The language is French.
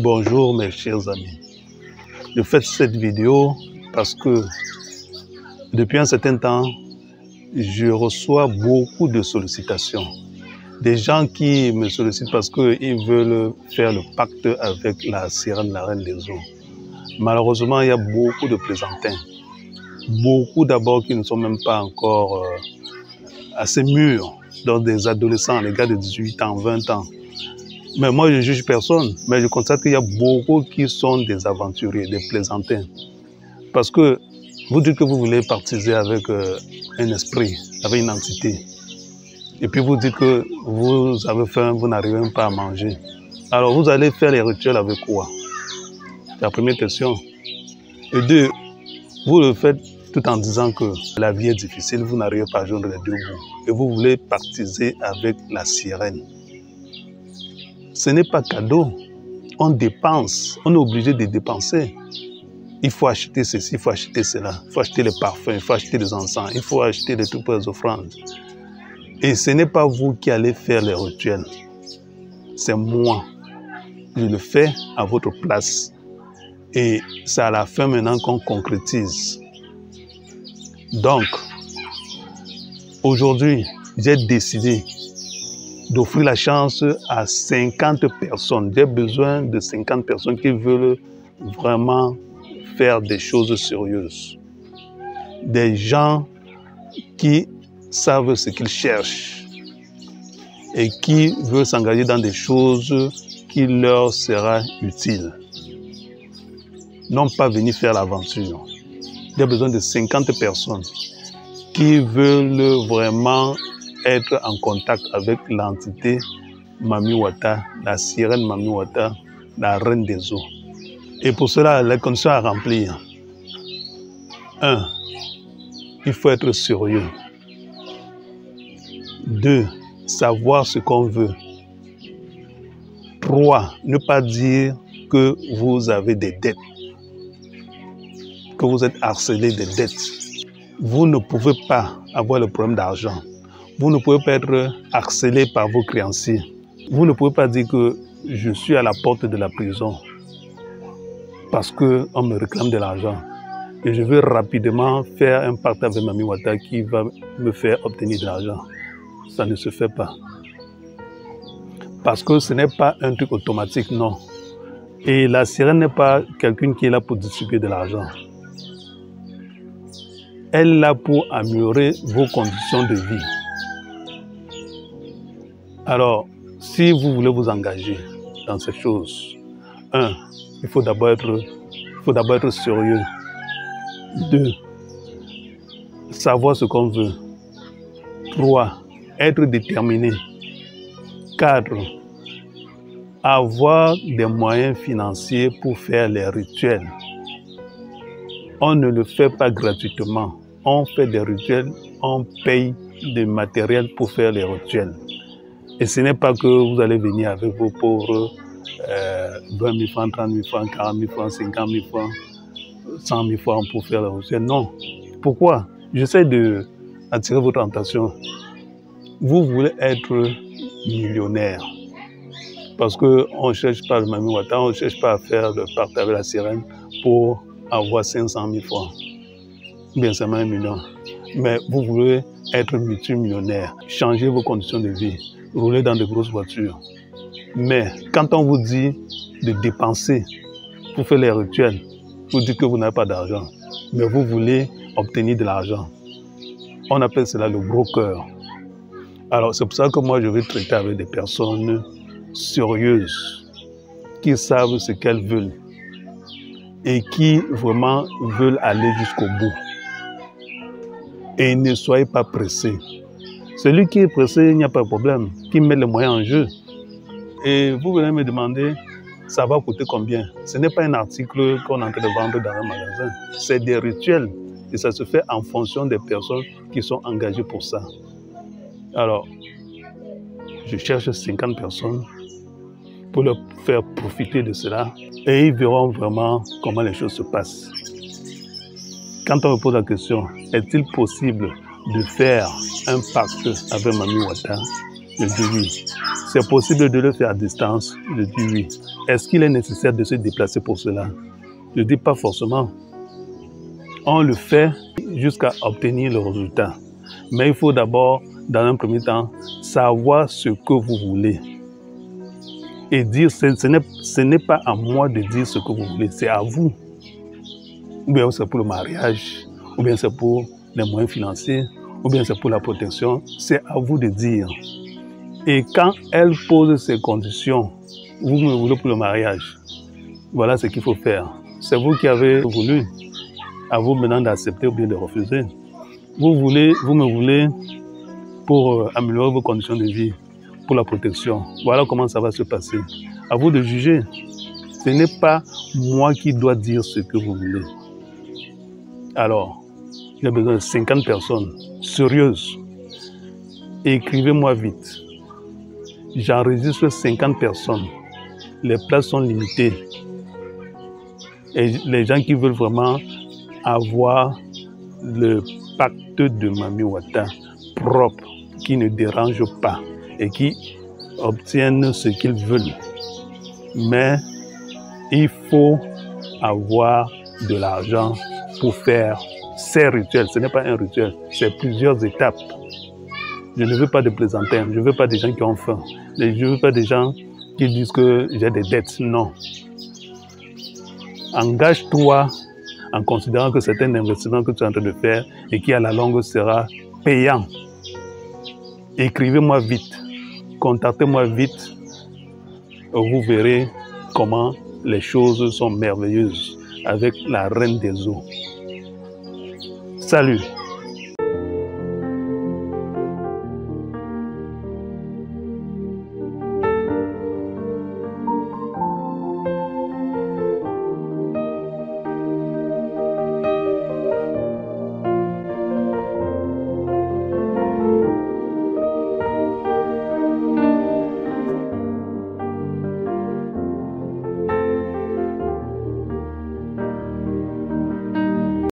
Bonjour mes chers amis. Je fais cette vidéo parce que depuis un certain temps, je reçois beaucoup de sollicitations. Des gens qui me sollicitent parce qu'ils veulent faire le pacte avec la sirène, la reine des eaux. Malheureusement, il y a beaucoup de plaisantins. Beaucoup d'abord qui ne sont même pas encore assez mûrs, donc des adolescents, les gars de 18 ans, 20 ans. Mais moi, je ne juge personne, mais je constate qu'il y a beaucoup qui sont des aventuriers, des plaisantins. Parce que vous dites que vous voulez participer avec un esprit, avec une entité. Et puis vous dites que vous avez faim, vous n'arrivez même pas à manger. Alors vous allez faire les rituels avec quoi? C'est la première question. Et deux, vous le faites tout en disant que la vie est difficile, vous n'arrivez pas à joindre les deux bouts. Et vous voulez participer avec la sirène. Ce n'est pas cadeau. On dépense, on est obligé de dépenser. Il faut acheter ceci, il faut acheter cela. Il faut acheter les parfums, il faut acheter les encens, il faut acheter des trucs pour les offrandes. Et ce n'est pas vous qui allez faire les rituels. C'est moi. Je le fais à votre place. Et c'est à la fin maintenant qu'on concrétise. Donc, aujourd'hui, j'ai décidé d'offrir la chance à 50 personnes. J'ai besoin de 50 personnes qui veulent vraiment faire des choses sérieuses. Des gens qui savent ce qu'ils cherchent et qui veulent s'engager dans des choses qui leur sera utiles. Non pas venir faire l'aventure. J'ai besoin de 50 personnes qui veulent vraiment être en contact avec l'entité Mami Wata, la sirène Mami Wata, la reine des eaux. Et pour cela, les conditions à remplir. 1. Il faut être sérieux. 2. Savoir ce qu'on veut. 3. Ne pas dire que vous avez des dettes, que vous êtes harcelé des dettes. Vous ne pouvez pas avoir le problème d'argent. Vous ne pouvez pas être harcelé par vos créanciers. Vous ne pouvez pas dire que je suis à la porte de la prison parce qu'on me réclame de l'argent. Et je veux rapidement faire un pacte avec Mami Wata qui va me faire obtenir de l'argent. Ça ne se fait pas. Parce que ce n'est pas un truc automatique, non. Et la sirène n'est pas quelqu'un qui est là pour distribuer de l'argent. Elle est là pour améliorer vos conditions de vie. Alors, si vous voulez vous engager dans ces choses, 1, il faut d'abord être sérieux. 2, savoir ce qu'on veut. 3, être déterminé. 4, avoir des moyens financiers pour faire les rituels. On ne le fait pas gratuitement. On fait des rituels, on paye du matériel pour faire les rituels. Et ce n'est pas que vous allez venir avec vos pauvres 20 000 francs, 30 000 francs, 40 000 francs, 50 000 francs, 100 000 francs pour faire la rituel. Non. Pourquoi? J'essaie d'attirer votre attention. Vous voulez être millionnaire. Parce qu'on ne cherche pas le Mami Wata, on ne cherche pas à faire le pacte avec la sirène pour avoir 500 000 francs. Bien seulement 1 million. Mais vous voulez être multimillionnaire, changer vos conditions de vie, rouler dans de grosses voitures. Mais quand on vous dit de dépenser pour faire les rituels, vous dites que vous n'avez pas d'argent. Mais vous voulez obtenir de l'argent. On appelle cela le gros cœur. Alors c'est pour ça que moi je vais traiter avec des personnes sérieuses, qui savent ce qu'elles veulent et qui vraiment veulent aller jusqu'au bout. Et ne soyez pas pressés. Celui qui est pressé, il n'y a pas de problème, qui met les moyens en jeu. Et vous venez me demander, ça va coûter combien? Ce n'est pas un article qu'on est en train de vendre dans un magasin. C'est des rituels. Et ça se fait en fonction des personnes qui sont engagées pour ça. Alors, je cherche 50 personnes pour leur faire profiter de cela. Et ils verront vraiment comment les choses se passent. Quand on me pose la question, est-il possible de faire un pacte avec Mami Wata? Je dis oui. C'est possible de le faire à distance? Je dis oui. Est-ce qu'il est nécessaire de se déplacer pour cela? Je dis pas forcément. On le fait jusqu'à obtenir le résultat. Mais il faut d'abord, dans un premier temps, savoir ce que vous voulez. Et dire, ce n'est pas à moi de dire ce que vous voulez, c'est à vous. Ou bien c'est pour le mariage, ou bien c'est pour les moyens financiers, ou bien c'est pour la protection. C'est à vous de dire. Et quand elle pose ces conditions, vous me voulez pour le mariage, voilà ce qu'il faut faire. C'est vous qui avez voulu. À vous maintenant d'accepter ou bien de refuser. Vous me voulez pour améliorer vos conditions de vie, pour la protection. Voilà comment ça va se passer. À vous de juger. Ce n'est pas moi qui dois dire ce que vous voulez. Alors, j'ai besoin de 50 personnes sérieuses. Écrivez-moi vite. J'enregistre 50 personnes. Les places sont limitées. Et les gens qui veulent vraiment avoir le pacte de Mami Wata propre, qui ne dérange pas et qui obtiennent ce qu'ils veulent. Mais il faut avoir de l'argent pour faire ces rituels. Ce n'est pas un rituel, c'est plusieurs étapes. Je ne veux pas de plaisantins, je ne veux pas des gens qui ont faim, je ne veux pas des gens qui disent que j'ai des dettes. Non. Engage-toi en considérant que c'est un investissement que tu es en train de faire et qui à la longue sera payant. Écrivez-moi vite, contactez-moi vite, vous verrez comment les choses sont merveilleuses avec la reine des eaux. Salut!